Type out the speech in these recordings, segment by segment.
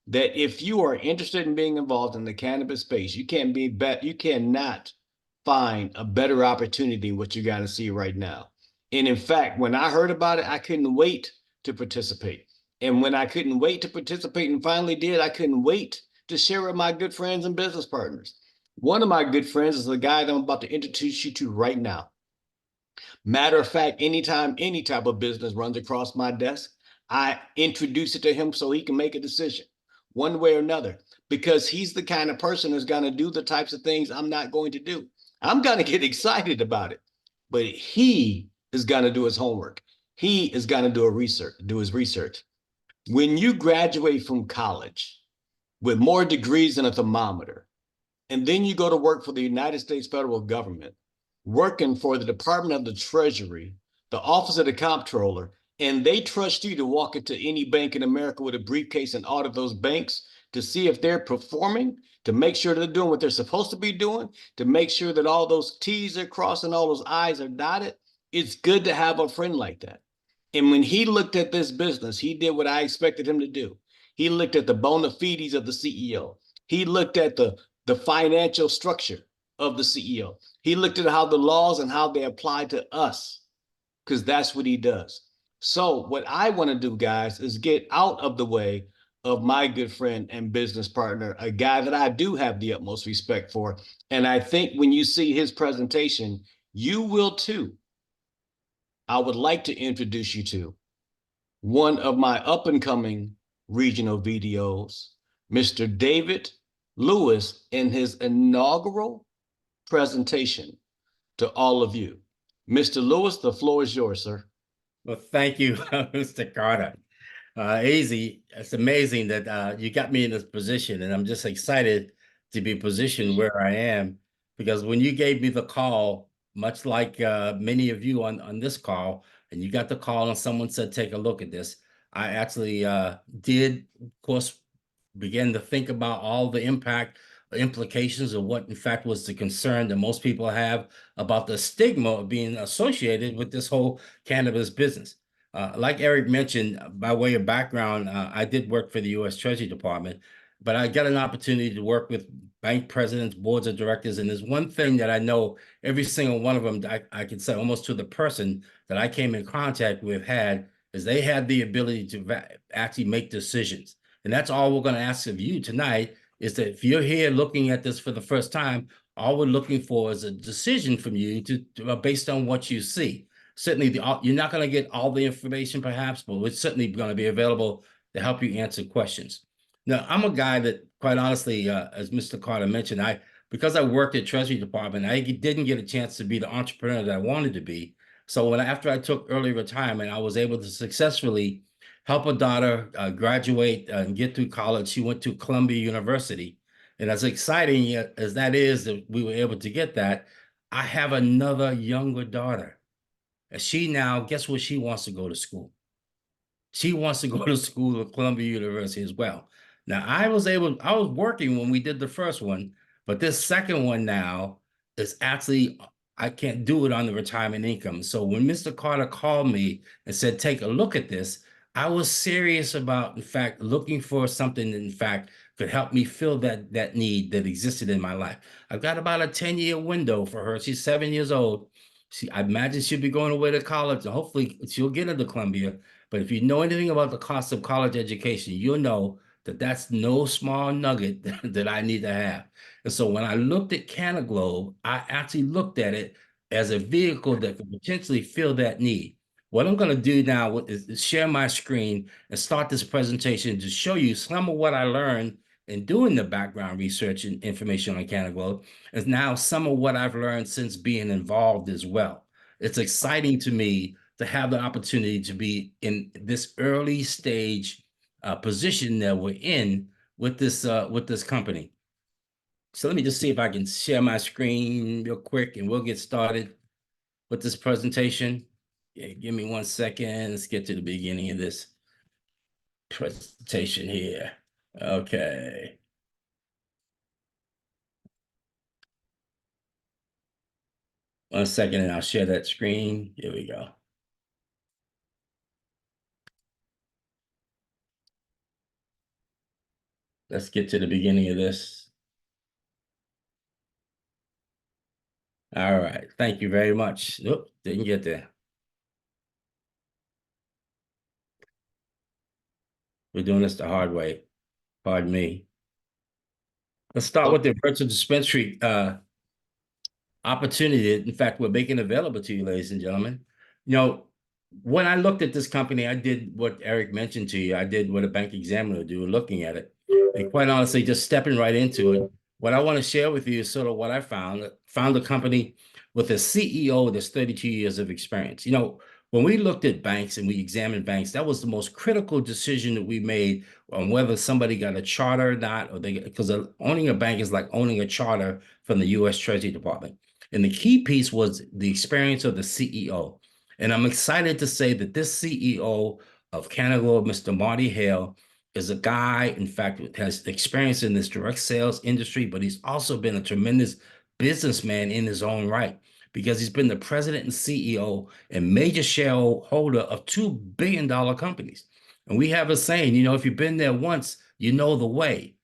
that if you are interested in being involved in the cannabis space, you cannot find a better opportunity than what you got to see right now. And in fact, when I heard about it, I couldn't wait to participate. And when I couldn't wait to participate and finally did, I couldn't wait to share with my good friends and business partners. One of my good friends is the guy that I'm about to introduce you to right now. Matter of fact, anytime any type of business runs across my desk, I introduce it to him so he can make a decision one way or another, because he's the kind of person who's going to do the types of things I'm not going to do. I'm going to get excited about it, but he is going to do his homework. He is going to do his research. When you graduate from college with more degrees than a thermometer, and then you go to work for the United States federal government, working for the Department of the Treasury, the Office of the Comptroller, and they trust you to walk into any bank in America with a briefcase and audit those banks to see if they're performing, to make sure they're doing what they're supposed to be doing, to make sure that all those T's are crossed and all those I's are dotted. It's good to have a friend like that. And when he looked at this business, he did what I expected him to do. He looked at the bona fides of the CEO. He looked at the financial structure of the CEO. He looked at how the laws and how they apply to us, because that's what he does. So what I want to do, guys, is get out of the way of my good friend and business partner, a guy that I do have the utmost respect for. And I think when you see his presentation, you will too. I would like to introduce you to one of my up and coming regional VDOs, Mr. David Lewis, in his inaugural presentation to all of you. Mr. Lewis, the floor is yours, sir. Well, thank you, Mr. Carter. Easy. It's amazing that you got me in this position, and I'm just excited to be positioned where I am, because when you gave me the call, much like many of you on this call, and you got the call and someone said, take a look at this, I actually did, of course, begin to think about all the implications of what in fact was the concern that most people have about the stigma of being associated with this whole cannabis business. Like Eric mentioned, by way of background, I did work for the U.S. Treasury Department, but I got an opportunity to work with bank presidents, boards of directors, and there's one thing that I know every single one of them, I can say almost to the person that I came in contact with had, is they had the ability to actually make decisions. And that's all we're going to ask of you tonight, is that if you're here looking at this for the first time, all we're looking for is a decision from you based on what you see. Certainly, you're not going to get all the information, perhaps, but it's certainly going to be available to help you answer questions. Now, I'm a guy that, quite honestly, as Mr. Carter mentioned, because I worked at Treasury Department, I didn't get a chance to be the entrepreneur that I wanted to be. So after I took early retirement, I was able to successfully help a daughter graduate and get through college. She went to Columbia University. And as exciting as that is that we were able to get that, I have another younger daughter. And she now, guess where she wants to go to school? She wants to go to school at Columbia University as well. Now, I was working when we did the first one, but this second one now is actually, I can't do it on the retirement income. So when Mr. Carter called me and said, take a look at this, I was serious about, in fact, looking for something that, in fact, could help me fill that need that existed in my life. I've got about a 10-year window for her. She's 7 years old. I imagine she'll be going away to college, and hopefully she'll get into Columbia. But if you know anything about the cost of college education, you'll know that that's no small nugget that I need to have. And so when I looked at Cannaglobe, I actually looked at it as a vehicle that could potentially fill that need. What I'm going to do now is share my screen and start this presentation to show you some of what I learned in doing the background research and information on Cannaglobe, and now some of what I've learned since being involved as well. It's exciting to me to have the opportunity to be in this early stage position that we're in with this company. So let me just see if I can share my screen real quick, and we'll get started with this presentation. Yeah, give me 1 second. Let's get to the beginning of this presentation here. Okay. One second, and I'll share that screen. Here we go. Let's get to the beginning of this. All right. Thank you very much. Nope, didn't get there. We're doing this the hard way. Pardon me. Let's start with Oh, the virtual dispensary opportunity. In fact, we're making available to you, ladies and gentlemen. You know, when I looked at this company, I did what Eric mentioned to you. I did what a bank examiner would do, looking at it. And quite honestly, just stepping right into it. What I want to share with you is sort of what I found. Found a company with a CEO that's 32 years of experience. You know, when we looked at banks and we examined banks, that was the most critical decision that we made on whether somebody got a charter or not, or they, because owning a bank is like owning a charter from the U.S. Treasury Department. And the key piece was the experience of the CEO. And I'm excited to say that this CEO of Cannaglobe, Mr. Marty Hale, is a guy, in fact, has experience in this direct sales industry, but he's also been a tremendous businessman in his own right because he's been the president and CEO and major shareholder of $2 billion companies. And we have a saying, you know, if you've been there once, you know the way.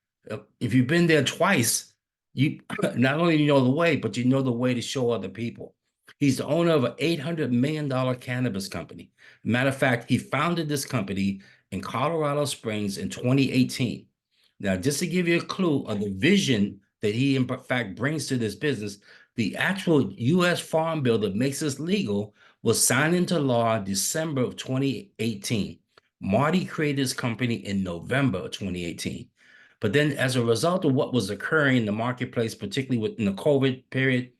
If you've been there twice, you not only you know the way, but you know the way to show other people. He's the owner of an $800 million cannabis company. Matter of fact, he founded this company in Colorado Springs in 2018. Now, just to give you a clue of the vision that he, in fact, brings to this business, the actual U.S. Farm Bill that makes this legal was signed into law in December of 2018. Marty created his company in November of 2018. But then, as a result of what was occurring in the marketplace, particularly within the COVID period,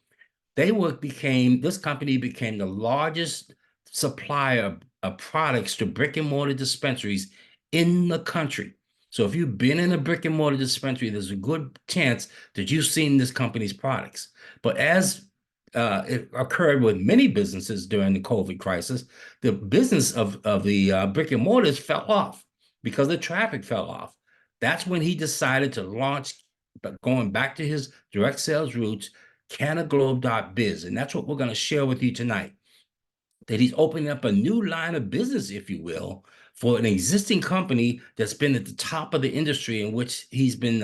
this company became the largest supplier of products to brick and mortar dispensaries in the country. So if you've been in a brick and mortar dispensary, there's a good chance that you've seen this company's products. But as it occurred with many businesses during the COVID crisis, the business of the brick and mortars fell off because the traffic fell off. That's when he decided to launch, but going back to his direct sales roots, Cannaglobe.biz. And that's what we're going to share with you tonight. That he's opening up a new line of business, if you will, for an existing company that's been at the top of the industry in which he's been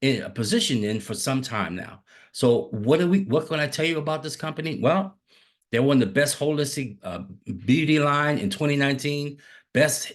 in a position in for some time now. So what can I tell you about this company? Well, they're one of the best holistic beauty line in 2019, best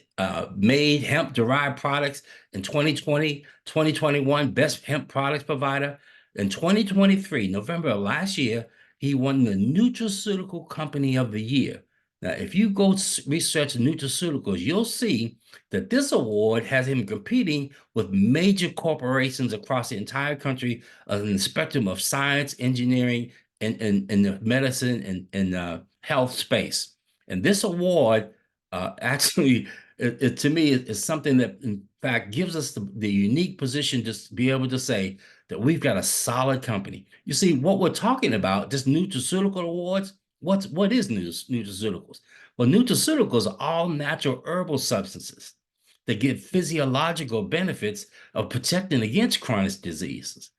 made hemp derived products in 2020, 2021, best hemp products provider. In 2023, November of last year, he won the Nutraceutical Company of the Year. Now, if you go research nutraceuticals, you'll see that this award has him competing with major corporations across the entire country in the spectrum of science, engineering, in the medicine and health space. And this award actually, to me, is something that, in fact, gives us the unique position to be able to say that we've got a solid company. You see, what we're talking about, this nutraceutical awards, what is nutraceuticals? Well, nutraceuticals are all natural herbal substances that give physiological benefits of protecting against chronic diseases.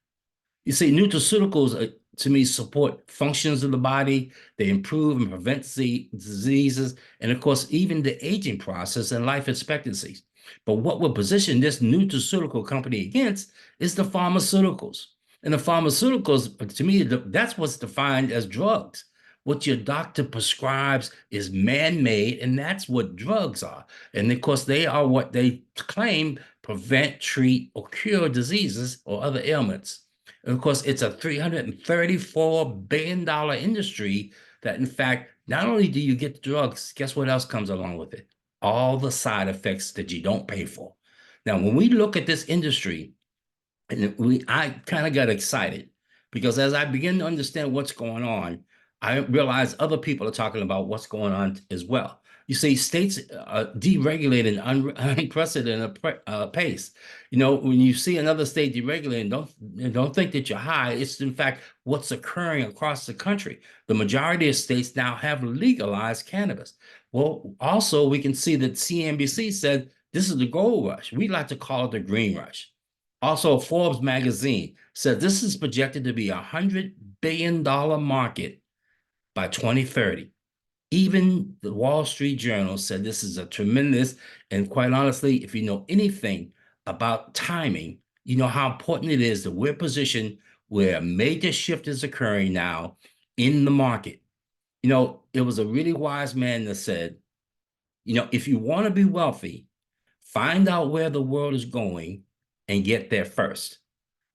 You see, nutraceuticals, to me, support functions of the body. They improve and prevent diseases, and of course, even the aging process and life expectancy. But what we're positioning this nutraceutical company against is the pharmaceuticals. And the pharmaceuticals, to me, that's what's defined as drugs. What your doctor prescribes is man-made, and that's what drugs are. And of course, they are what they claim prevent, treat, or cure diseases or other ailments. And of course, it's a $334 billion industry that, in fact, not only do you get the drugs, guess what else comes along with it? All the side effects that you don't pay for. Now, when we look at this industry, and I kind of got excited because as I begin to understand what's going on, I realize other people are talking about what's going on as well. You see, states deregulating unprecedented pace. You know, when you see another state deregulating, don't think that you're high. It's in fact what's occurring across the country. The majority of states now have legalized cannabis. Well, also we can see that CNBC said this is the gold rush. We like to call it the green rush. Also, Forbes magazine said this is projected to be $100 billion market by 2030. Even the Wall Street Journal said this is a tremendous, and quite honestly, if you know anything about timing, you know how important it is that we're positioned where a major shift is occurring now in the market. You know, it was a really wise man that said, you know, if you want to be wealthy, find out where the world is going and get there first.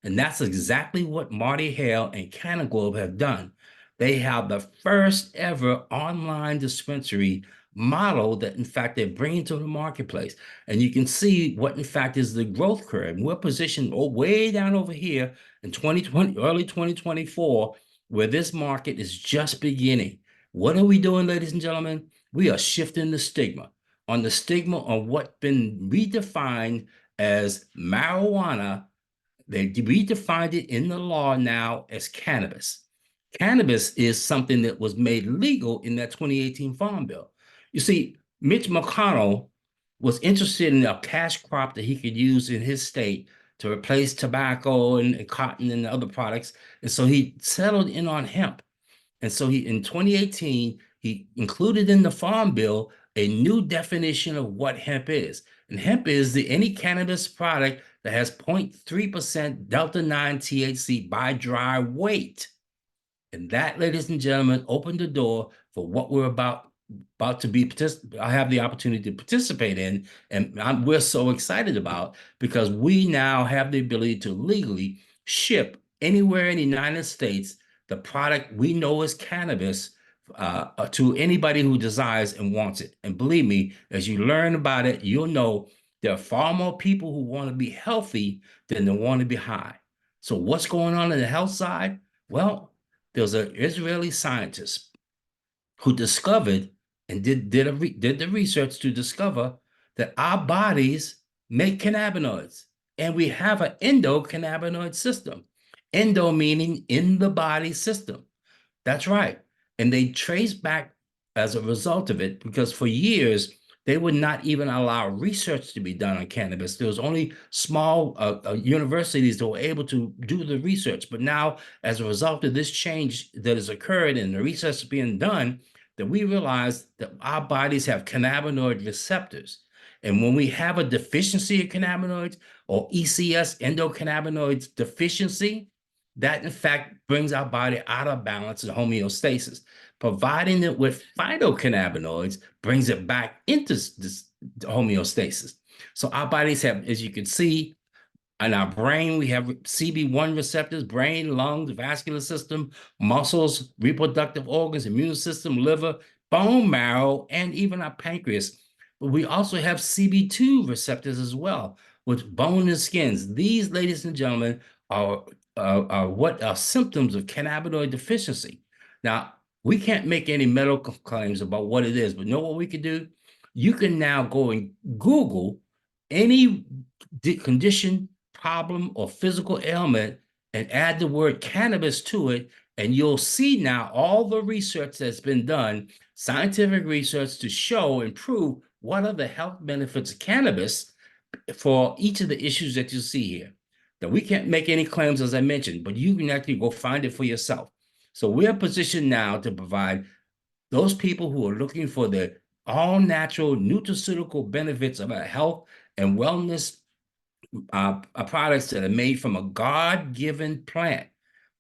And that's exactly what Marty Hale and Cannaglobe have done. They have the first ever online dispensary model that, in fact, they're bringing to the marketplace. And you can see what, in fact, is the growth curve. We're positioned way down over here in 2020, early 2024, where this market is just beginning. What are we doing, ladies and gentlemen? We are shifting the stigma on the stigma on what's been redefined as marijuana. They redefined it in the law now as cannabis. Cannabis is something that was made legal in that 2018 Farm Bill. You see, Mitch McConnell was interested in a cash crop that he could use in his state to replace tobacco and cotton and other products. And so he settled in on hemp. And so he, in 2018, he included in the Farm Bill a new definition of what hemp is. And hemp is any cannabis product that has 0.3% Delta 9 THC by dry weight. And that, ladies and gentlemen, opened the door for what we're about to be. I have the opportunity to participate in, and we're so excited about, because we now have the ability to legally ship anywhere in the United States the product we know as cannabis to anybody who desires and wants it. And believe me, as you learn about it, you'll know there are far more people who want to be healthy than they want to be high. So what's going on the health side? Well, there's an Israeli scientist who discovered and did the research to discover that our bodies make cannabinoids, and we have an endocannabinoid system. Endo meaning in the body system. That's right. And they trace back as a result of it, because for years, they would not even allow research to be done on cannabis. There was only small universities that were able to do the research. But now, as a result of this change that has occurred and the research being done, that we realize that our bodies have cannabinoid receptors. And when we have a deficiency of cannabinoids, or ECS, endocannabinoids deficiency, that in fact brings our body out of balance and homeostasis. Providing it with phytocannabinoids brings it back into this homeostasis. So our bodies have, as you can see, in our brain, we have CB1 receptors: brain, lungs, vascular system, muscles, reproductive organs, immune system, liver, bone marrow, and even our pancreas. But we also have CB2 receptors as well, with bone and skins. These, ladies and gentlemen, are what are symptoms of cannabinoid deficiency. Now, we can't make any medical claims about what it is, but know what we can do? You can now go and Google any condition, problem, or physical ailment and add the word cannabis to it, and you'll see now all the research that's been done, scientific research, to show and prove what are the health benefits of cannabis for each of the issues that you see here. That we can't make any claims, as I mentioned, but you can actually go find it for yourself. So we're positioned now to provide those people who are looking for the all-natural nutraceutical benefits of a health and wellness products that are made from a God-given plant.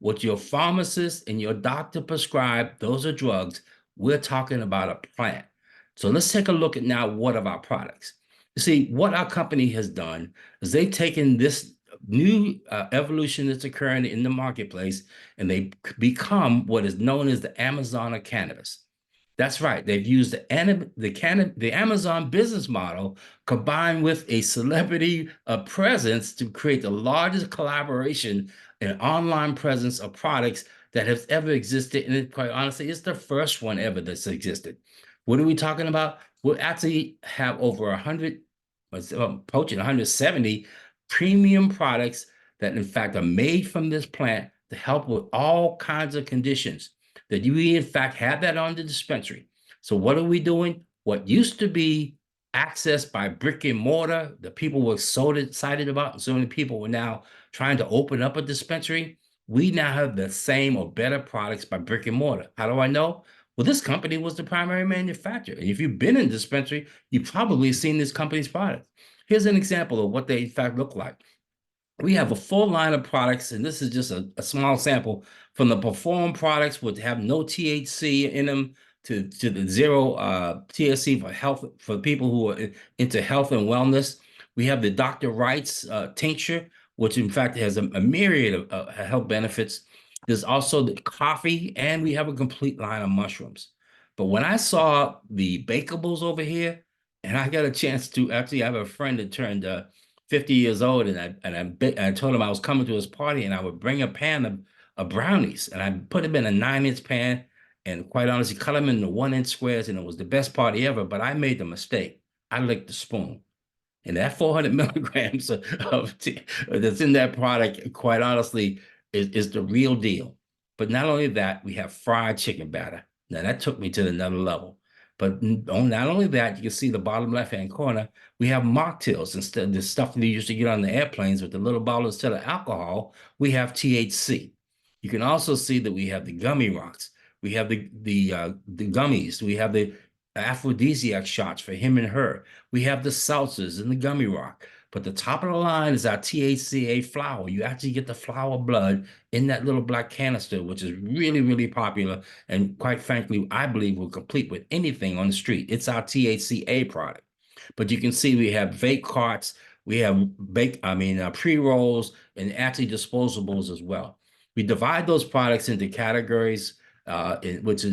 What your pharmacist and your doctor prescribe, those are drugs. We're talking about a plant. So let's take a look at now what of our products. You see, what our company has done is they've taken this new evolution that's occurring in the marketplace, and they become what is known as the Amazon of cannabis. That's right. They've used the Amazon business model combined with a celebrity presence to create the largest collaboration and online presence of products that has ever existed. And quite honestly, it's the first one ever that's existed. What are we talking about? We actually have over 100, approaching 170 premium products that in fact are made from this plant to help with all kinds of conditions, that you in fact have that on the dispensary. So what are we doing? What used to be accessed by brick and mortar, the people were so excited about, and so many people were now trying to open up a dispensary. We now have the same or better products by brick and mortar. How do I know? Well, this company was the primary manufacturer. And if you've been in dispensary, you've probably seen this company's product. Here's an example of what they in fact look like. we have a full line of products, and this is just a small sample from the Perform products, which have no THC in them, to the zero THC for health, for people who are into health and wellness. We have the Dr. Wright's tincture, which in fact has a myriad of health benefits. There's also the coffee, and we have a complete line of mushrooms. But when I saw the bakables over here, and I got a chance to actually have a friend that turned 50 years old, and I told him I was coming to his party, and I would bring a pan of brownies, and I put them in a 9-inch pan, and quite honestly, cut them into 1-inch squares, and it was the best party ever. But I made the mistake. I licked the spoon. And that 400 milligrams that's in that product, quite honestly, is the real deal. But not only that, we have fried chicken batter. Now that took me to another level. But not only that, you can see the bottom left-hand corner, we have mocktails. Instead of the stuff that you used to get on the airplanes with the little bottle instead of alcohol, we have THC. You can also see that we have the gummy rocks. We have the gummies. We have the aphrodisiac shots for him and her. We have the seltzers and the gummy rock. But the top of the line is our THCA flower. You actually get the flower blood in that little black canister, which is really, really popular. And quite frankly, I believe will compete with anything on the street. It's our THCA product. But you can see we have vape carts, we have pre-rolls, and actually disposables as well. We divide those products into categories, which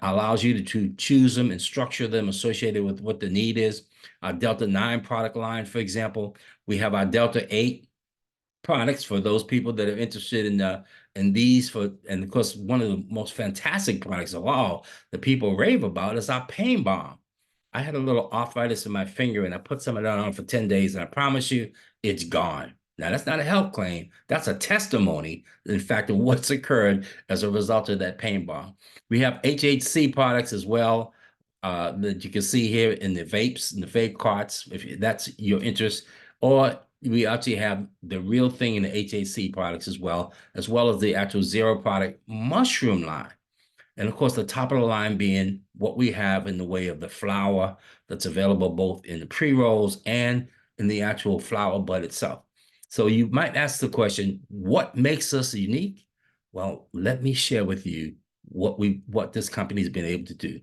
allows you to choose them and structure them associated with what the need is. Our Delta 9 product line, for example, we have our Delta 8 products for those people that are interested in these and of course, one of the most fantastic products of all that people rave about is our pain bomb. I had a little arthritis in my finger, and I put some of that on for 10 days, and I promise you, it's gone. Now, that's not a health claim. That's a testimony, in fact, of what's occurred as a result of that pain bomb. We have HHC products as well, that you can see here in the vapes and the vape carts, if that's your interest. Or we actually have the real thing in the HHC products as well as the actual zero product mushroom line. And of course, the top of the line being what we have in the way of the flour that's available both in the pre-rolls and in the actual flour bud itself. So you might ask the question, what makes us unique? Well, let me share with you what this company has been able to do.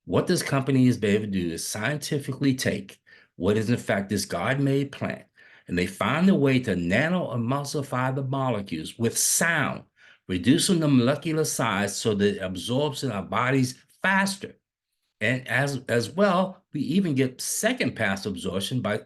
What this company has been able to do is scientifically take what is in fact this God-made plant, and they find a way to nano-emulsify the molecules with sound, reducing the molecular size so that it absorbs in our bodies faster. And as well, we even get second pass absorption by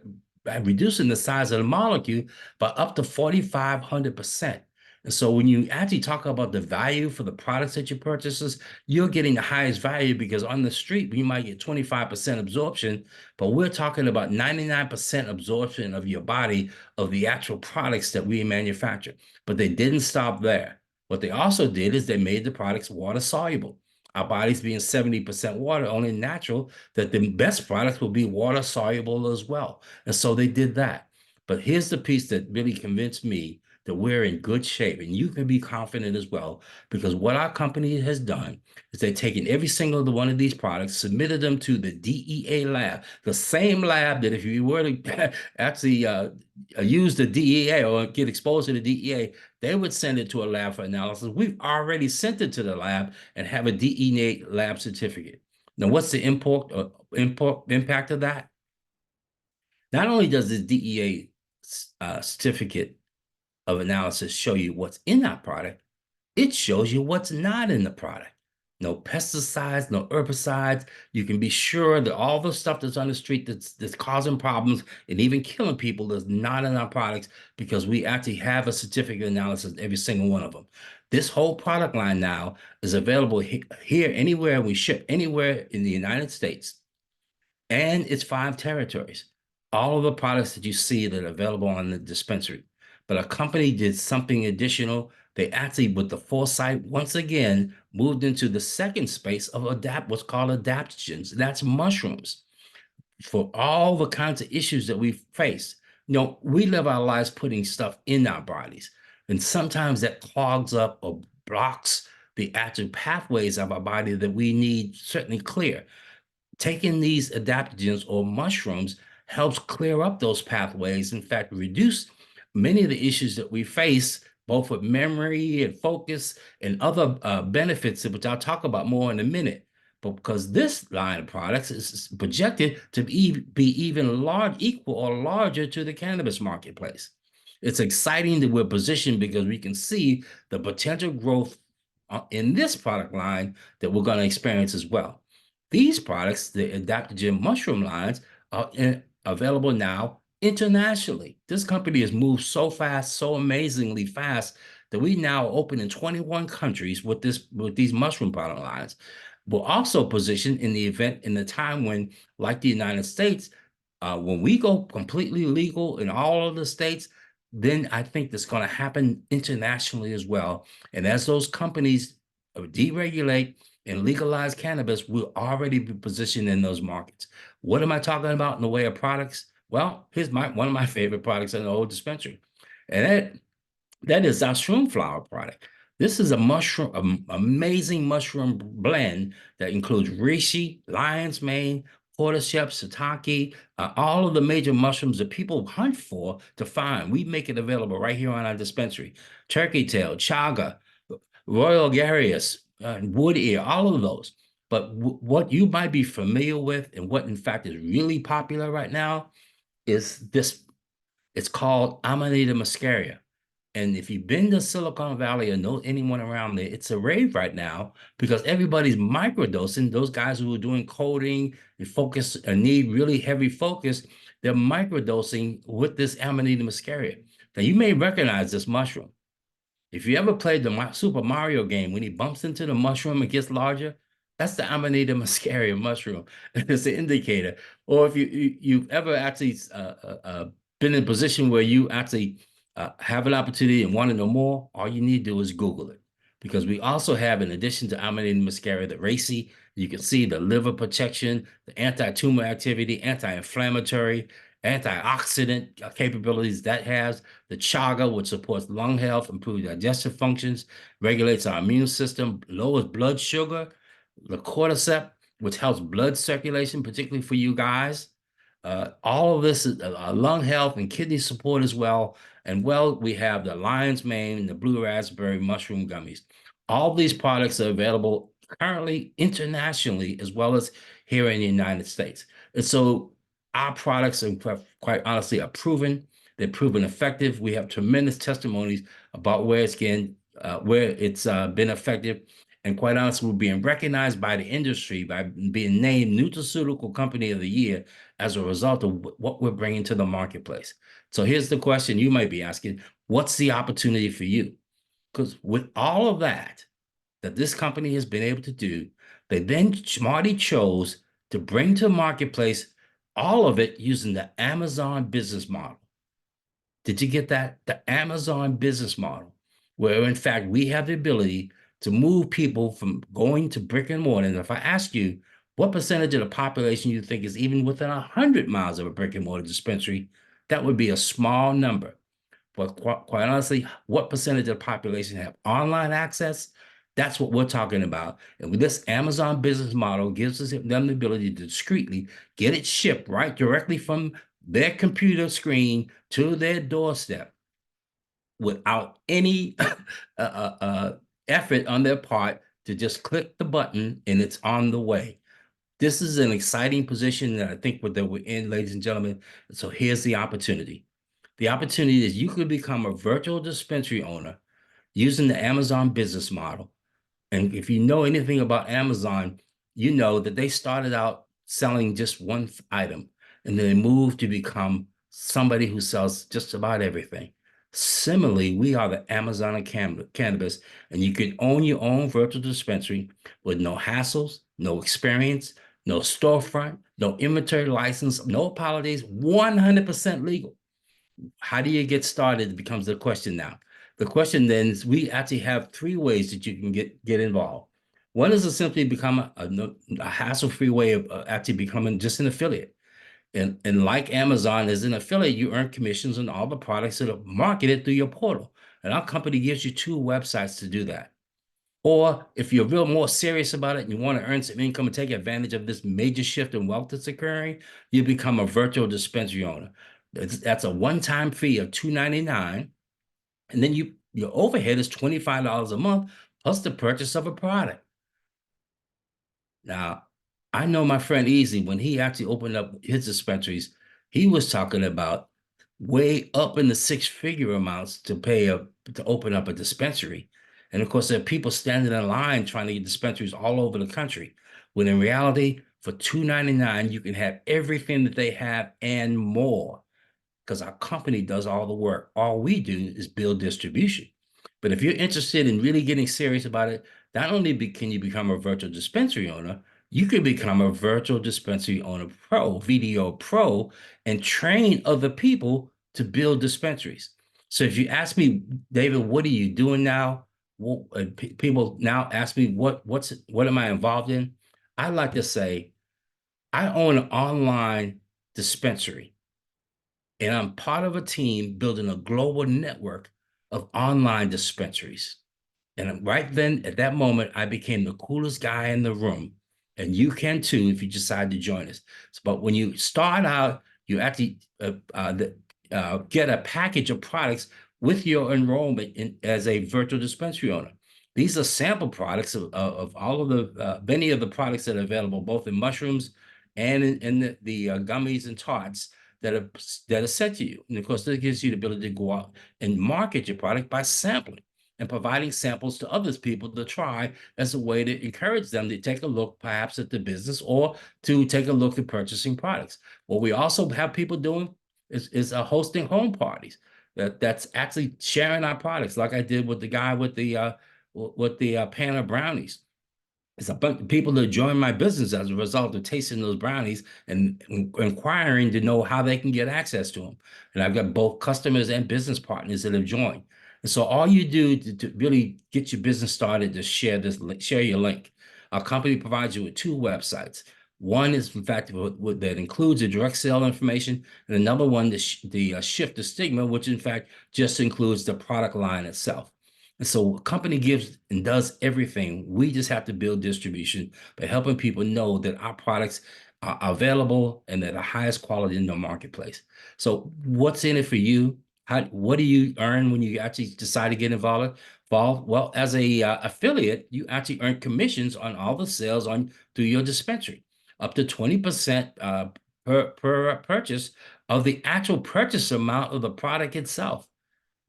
reducing the size of the molecule by up to 4,500%. And so when you actually talk about the value for the products that you purchases, you're getting the highest value because on the street, you might get 25% absorption, but we're talking about 99% absorption of your body of the actual products that we manufacture. But they didn't stop there. What they also did is they made the products water soluble. Our bodies being 70% water, only natural that the best products will be water soluble as well. And so they did that. But here's the piece that really convinced me that we're in good shape, and you can be confident as well, because what our company has done is they've taken every single one of these products, submitted them to the DEA lab, the same lab that if you were to actually use the DEA or get exposed to the DEA, they would send it to a lab for analysis. We've already sent it to the lab and have a DEA lab certificate. Now, what's the impact of that? Not only does the DEA certificate of analysis show you what's in that product, it shows you what's not in the product. No pesticides, no herbicides. You can be sure that all the stuff that's on the street that's causing problems and even killing people is not in our products because we actually have a certificate analysis in every single one of them. This whole product line now is available here anywhere. We ship anywhere in the United States, and it's 5 territories. All of the products that you see that are available on the dispensary. But a company did something additional. They actually, with the foresight, once again, moved into the second space of what's called adaptogens. That's mushrooms. For all the kinds of issues that we face. We live our lives putting stuff in our bodies. And sometimes that clogs up or blocks the actual pathways of our body that we need certainly clear. Taking these adaptogens or mushrooms helps clear up those pathways, in fact, reduce many of the issues that we face, both with memory and focus and other benefits, which I'll talk about more in a minute. But because this line of products is projected to be even large, equal or larger to the cannabis marketplace. It's exciting that we're positioned because we can see the potential growth in this product line that we're going to experience as well. These products, the adaptogen mushroom lines, are available now internationally. This company has moved so fast, so amazingly fast, that we now open in 21 countries with these mushroom product lines. We're also positioned in the event in the time when, like the United States, when we go completely legal in all of the states, then I think that's going to happen internationally as well. And as those companies deregulate and legalize cannabis, we'll already be positioned in those markets. What am I talking about in the way of products? Well, here's one of my favorite products in the old dispensary, and that is our shroom flower product. This is a mushroom, amazing mushroom blend that includes reishi, lion's mane, cordyceps, shiitake, all of the major mushrooms that people hunt for to find. We make it available right here on our dispensary. Turkey tail, chaga, royal garius, wood ear, all of those. But what you might be familiar with and what in fact is really popular right now is this. It's called Amanita muscaria. And if you've been to Silicon Valley or know anyone around there, it's a rave right now because everybody's microdosing. Those guys who are doing coding and focus and need really heavy focus, they're microdosing with this Amanita muscaria. Now, you may recognize this mushroom. If you ever played the Super Mario game, when he bumps into the mushroom and gets larger, that's the Amanita muscaria mushroom. It's an indicator. Or if you've ever actually been in a position where you actually have an opportunity and want to know more, all you need to do is Google it. Because we also have, in addition to Amanita muscaria, the RACI, you can see the liver protection, the anti-tumor activity, anti-inflammatory, antioxidant capabilities that has, the chaga, which supports lung health, improves digestive functions, regulates our immune system, lowers blood sugar, the cordyceps, which helps blood circulation, particularly for you guys. All of this is lung health and kidney support as well. And well, we have the lion's mane and the blue raspberry mushroom gummies. All these products are available currently internationally as well as here in the United States. And so our products are quite honestly are proven. They're proven effective. We have tremendous testimonies about where it's been effective. And quite honestly, we're being recognized by the industry by being named Nutraceutical Company of the Year as a result of what we're bringing to the marketplace. So here's the question you might be asking: what's the opportunity for you? Because with all of that this company has been able to do, they then smartly chose to bring to the marketplace all of it using the Amazon business model. Did you get that? The Amazon business model, where in fact we have the ability to move people from going to brick and mortar. And if I ask you what percentage of the population you think is even within 100 miles of a brick and mortar dispensary, that would be a small number. But quite honestly, what percentage of the population have online access? That's what we're talking about. And with this Amazon business model gives them the ability to discreetly get it shipped right directly from their computer screen to their doorstep without any effort on their part to just click the button and it's on the way. This is an exciting position that I think that we're in, ladies and gentlemen. So here's the opportunity. The opportunity is you could become a virtual dispensary owner using the Amazon business model. And if you know anything about Amazon, you know that they started out selling just one item and then they moved to become somebody who sells just about everything. Similarly, we are the Amazon of cannabis, and you can own your own virtual dispensary with no hassles, no experience, no storefront, no inventory license, no apologies, 100% legal. How do you get started becomes the question now. The question then is we actually have three ways that you can get involved. One is to simply become a hassle-free way of actually becoming just an affiliate. And like Amazon, as an affiliate, you earn commissions on all the products that are marketed through your portal. And our company gives you two websites to do that. Or if you're real more serious about it and you want to earn some income and take advantage of this major shift in wealth that's occurring, you become a virtual dispensary owner. That's a one-time fee of $2.99, and then your overhead is $25 a month plus the purchase of a product. Now, I know my friend Easy, when he actually opened up his dispensaries, he was talking about way up in the six-figure amounts to open up a dispensary. And of course, there are people standing in line trying to get dispensaries all over the country. When in reality, for $2.99, you can have everything that they have and more, because our company does all the work. All we do is build distribution. But if you're interested in really getting serious about it, not only can you become a virtual dispensary owner, you can become a virtual dispensary owner pro, VDO pro, and train other people to build dispensaries. So if you ask me, David, what are you doing now? Well, people now ask me what am I involved in? I like to say I own an online dispensary, and I'm part of a team building a global network of online dispensaries. And right then, at that moment, I became the coolest guy in the room. And you can too if you decide to join us. But when you start out, you actually get a package of products with your enrollment as a virtual dispensary owner. These are sample products of all of the many of the products that are available, both in mushrooms and in the gummies and tarts that are sent to you. And of course, this gives you the ability to go out and market your product by sampling and providing samples to others people to try as a way to encourage them to take a look perhaps at the business or to take a look at purchasing products. What we also have people doing is hosting home parties that's actually sharing our products, like I did with the guy with the pan of brownies. It's a bunch of people that join my business as a result of tasting those brownies and inquiring to know how they can get access to them. And I've got both customers and business partners that have joined. And so all you do to really get your business started is share your link. Our company provides you with two websites. One is, in fact, that includes the direct sale information, and another one, the shift the stigma, which in fact just includes the product line itself. And so a company gives and does everything. We just have to build distribution by helping people know that our products are available and they're the highest quality in the marketplace. So what's in it for you? What do you earn when you actually decide to get involved? Well, as a affiliate, you actually earn commissions on all the sales on through your dispensary, up to 20% per purchase of the actual purchase amount of the product itself.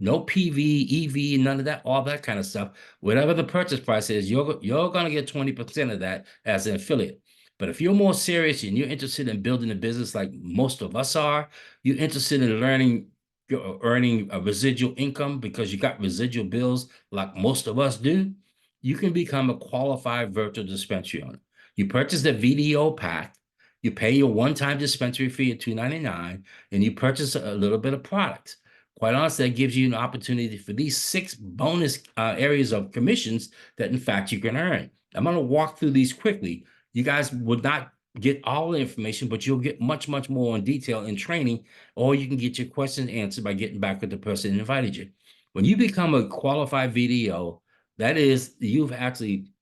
No PV, EV, none of that, all that kind of stuff. Whatever the purchase price is, you're going to get 20% of that as an affiliate. But if you're more serious and you're interested in building a business like most of us are, you're interested in earning a residual income because you got residual bills like most of us do, you can become a qualified virtual dispensary owner. You purchase the VDO pack, you pay your one-time dispensary fee of $2.99, and you purchase a little bit of products. Quite honestly, that gives you an opportunity for these 6 bonus areas of commissions that, in fact, you can earn. I'm going to walk through these quickly. You guys would not get all the information, but you'll get much, much more in detail in training, or you can get your questions answered by getting back with the person that invited you. When you become a qualified VDO, that is, you've actually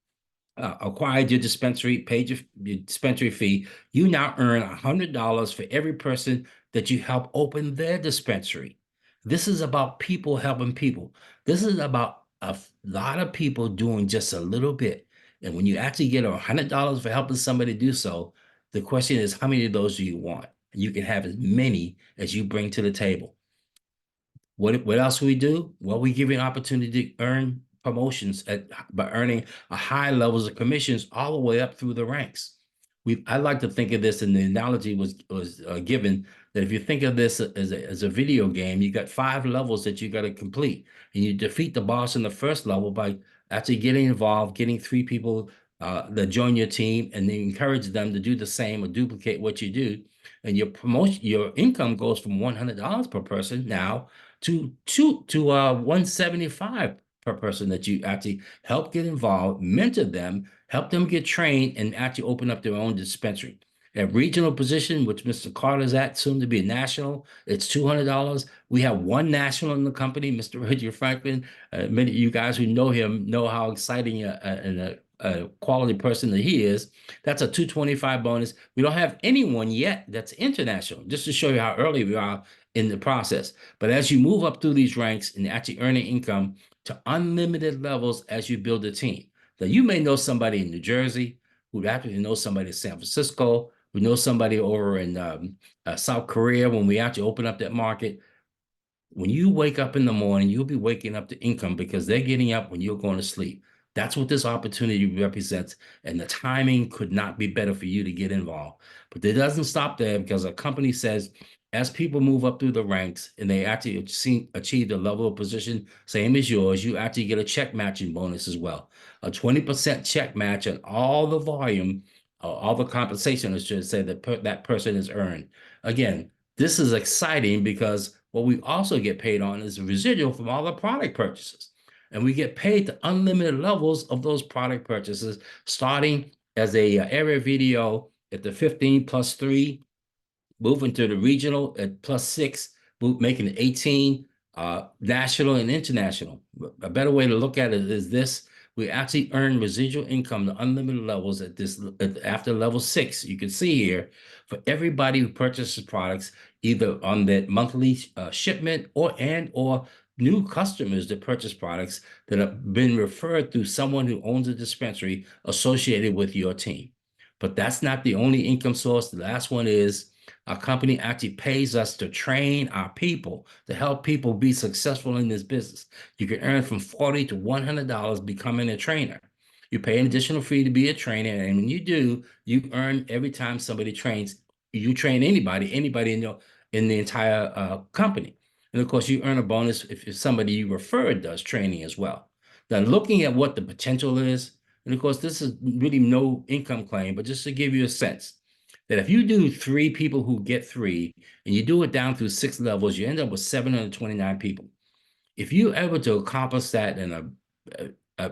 acquired your dispensary, paid your dispensary fee. You now earn $100 for every person that you help open their dispensary. This is about people helping people. This is about a lot of people doing just a little bit. And when you actually get $100 for helping somebody do so, the question is, how many of those do you want? And you can have as many as you bring to the table. What else we do? Well, we give you an opportunity to earn promotions by earning a high levels of commissions all the way up through the ranks. I like to think of this, and the analogy was given that if you think of this as a video game, you got 5 levels that you got to complete, and you defeat the boss in the first level by actually getting involved, getting 3 people that join your team, and then encourage them to do the same or duplicate what you do, and your income goes from $100 per person now to 175 per person that you actually help get involved, mentor them, help them get trained, and actually open up their own dispensary. At regional position, which Mr. Carter's at, soon to be national, it's $200. We have one national in the company, Mr. Richard Franklin. Many of you guys who know him know how exciting a quality person that he is. That's a 225 bonus. We don't have anyone yet that's international, just to show you how early we are in the process. But as you move up through these ranks and actually earning income to unlimited levels as you build a team. Now, you may know somebody in New Jersey who actually knows somebody in San Francisco, who knows somebody over in South Korea when we actually open up that market. When you wake up in the morning, you'll be waking up to income because they're getting up when you're going to sleep. That's what this opportunity represents. And the timing could not be better for you to get involved. But it doesn't stop there because a company says, as people move up through the ranks and they actually achieve the level of position, same as yours, you actually get a check matching bonus as well. A 20% check match on all the volume, all the compensation, I should say, that that person has earned. Again, this is exciting because what we also get paid on is a residual from all the product purchases. And we get paid to unlimited levels of those product purchases, starting as a area video at the 15 plus 3, moving to the regional at plus 6, making it 18, national and international. A better way to look at it is this. We actually earn residual income to unlimited levels after level 6. You can see here for everybody who purchases products, either on that monthly shipment or new customers that purchase products that have been referred through someone who owns a dispensary associated with your team. But that's not the only income source. The last one is our company actually pays us to train our people, to help people be successful in this business. You can earn from $40 to $100 becoming a trainer. You pay an additional fee to be a trainer, and when you do, you earn every time somebody trains. You train anybody in the entire company. And of course, you earn a bonus if somebody you refer does training as well. Now, looking at what the potential is, and of course, this is really no income claim, but just to give you a sense that if you do 3 people who get 3 and you do it down through 6 levels, you end up with 729 people. If you ever to accomplish that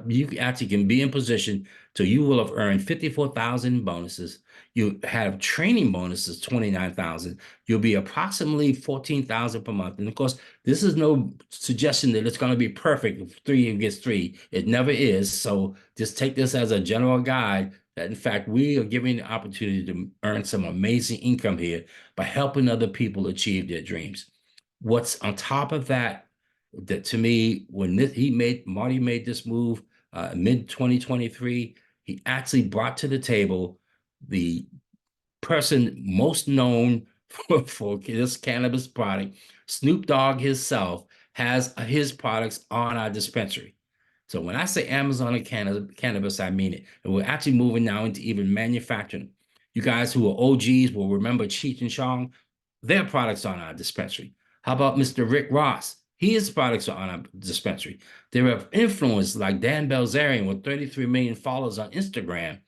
you actually can be in position so you will have earned 54,000 bonuses. You have training bonuses, 29,000. You'll be approximately 14,000 per month. And of course, this is no suggestion that it's going to be perfect if 3 gets 3. It never is. So just take this as a general guide that in fact, we are giving the opportunity to earn some amazing income here by helping other people achieve their dreams. What's on top of that, that to me, when Marty made this move mid 2023, he actually brought to the table the person most known for this cannabis product. Snoop Dogg himself has his products on our dispensary. So when I say Amazon and cannabis, I mean it. And we're actually moving now into even manufacturing. You guys who are OGs will remember Cheech and Chong, their products on our dispensary. How about Mr. Rick Ross? His products are on our dispensary. There are influencers like Dan Bilzerian with 33 million followers on Instagram.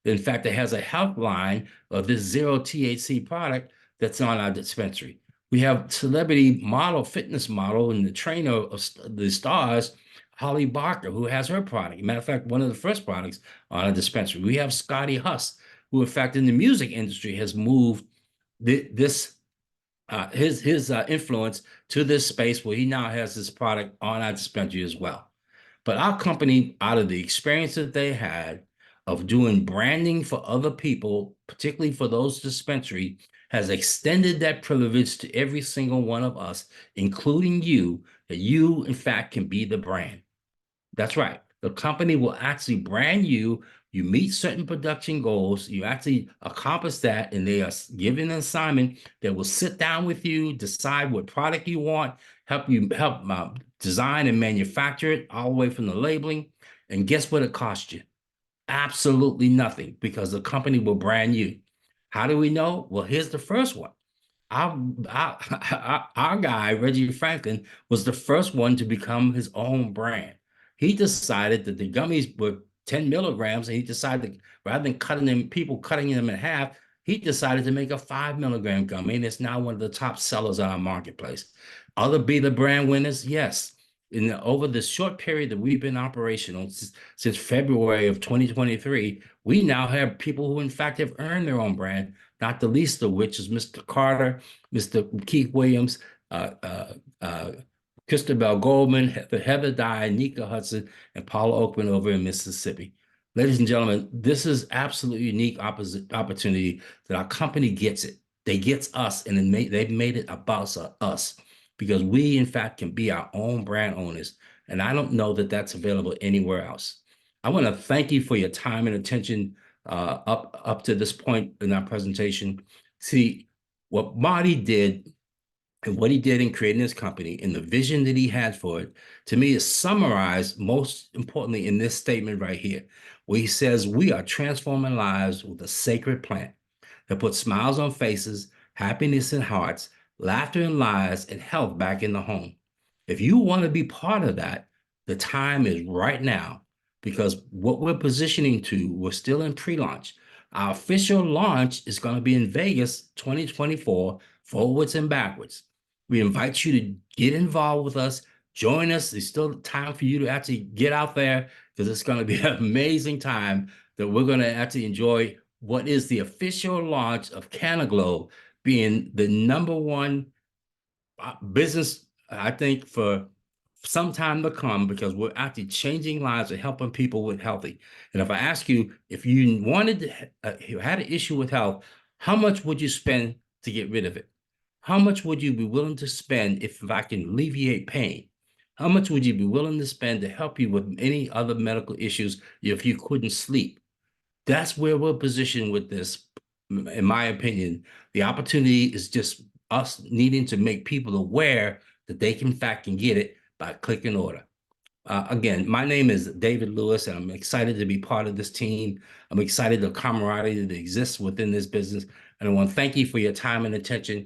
In fact, it has a health line of this zero THC product that's on our dispensary. We have celebrity model, fitness model, and the trainer of the stars, Holly Barker, who has her product. Matter of fact, one of the first products on a dispensary. We have Scotty Huss, who in fact in the music industry has moved his influence to this space where he now has this product on our dispensary as well. But our company, out of the experience that they had of doing branding for other people, particularly for those dispensary, has extended that privilege to every single one of us, including you, that you, in fact, can be the brand. That's right. The company will actually brand you. You meet certain production goals. You actually accomplish that, and they are given an assignment that will sit down with you, decide what product you want, help design and manufacture it all the way from the labeling. And guess what it costs you? Absolutely nothing, because the company will brand you. How do we know? Well, here's the first one. Our guy, Reggie Franklin, was the first one to become his own brand. He decided that the gummies were 10 milligrams, and he decided, rather than cutting them in half, he decided to make a 5 milligram gummy, and it's now one of the top sellers on our marketplace. Other Be the Brand winners, yes. Over the short period that we've been operational since February of 2023, we now have people who, in fact, have earned their own brand, not the least of which is Mr. Carter, Mr. Keith Williams, Christabel Goldman, Heather Dye, Nika Hudson, and Paula Oakman over in Mississippi. Ladies and gentlemen, this is absolutely unique opportunity that our company gets it. they gets us, and they've made it about us because we, in fact, can be our own brand owners. And I don't know that that's available anywhere else. I want to thank you for your time and attention up to this point in our presentation. See, what Marty did and what he did in creating this company and the vision that he had for it, to me, is summarized most importantly in this statement right here, where he says, "We are transforming lives with a sacred plant that puts smiles on faces, happiness in hearts, laughter in lives, and health back in the home." If you want to be part of that, the time is right now because what we're positioning to, we're still in pre-launch. Our official launch is going to be in Vegas 2024, forwards and backwards. We invite you to get involved with us, join us. There's still time for you to actually get out there because it's going to be an amazing time that we're going to actually enjoy what is the official launch of Cannaglobe being the #1 business, I think, for some time to come because we're actually changing lives and helping people with healthy. And if I ask you, if you wanted to, you had an issue with health, how much would you spend to get rid of it? How much would you be willing to spend if I can alleviate pain? How much would you be willing to spend to help you with any other medical issues if you couldn't sleep? That's where we're positioned with this, in my opinion. The opportunity is just us needing to make people aware that they can, in fact, can get it by clicking order. Again, my name is David Lewis, and I'm excited to be part of this team. I'm excited the camaraderie that exists within this business. And I want to thank you for your time and attention.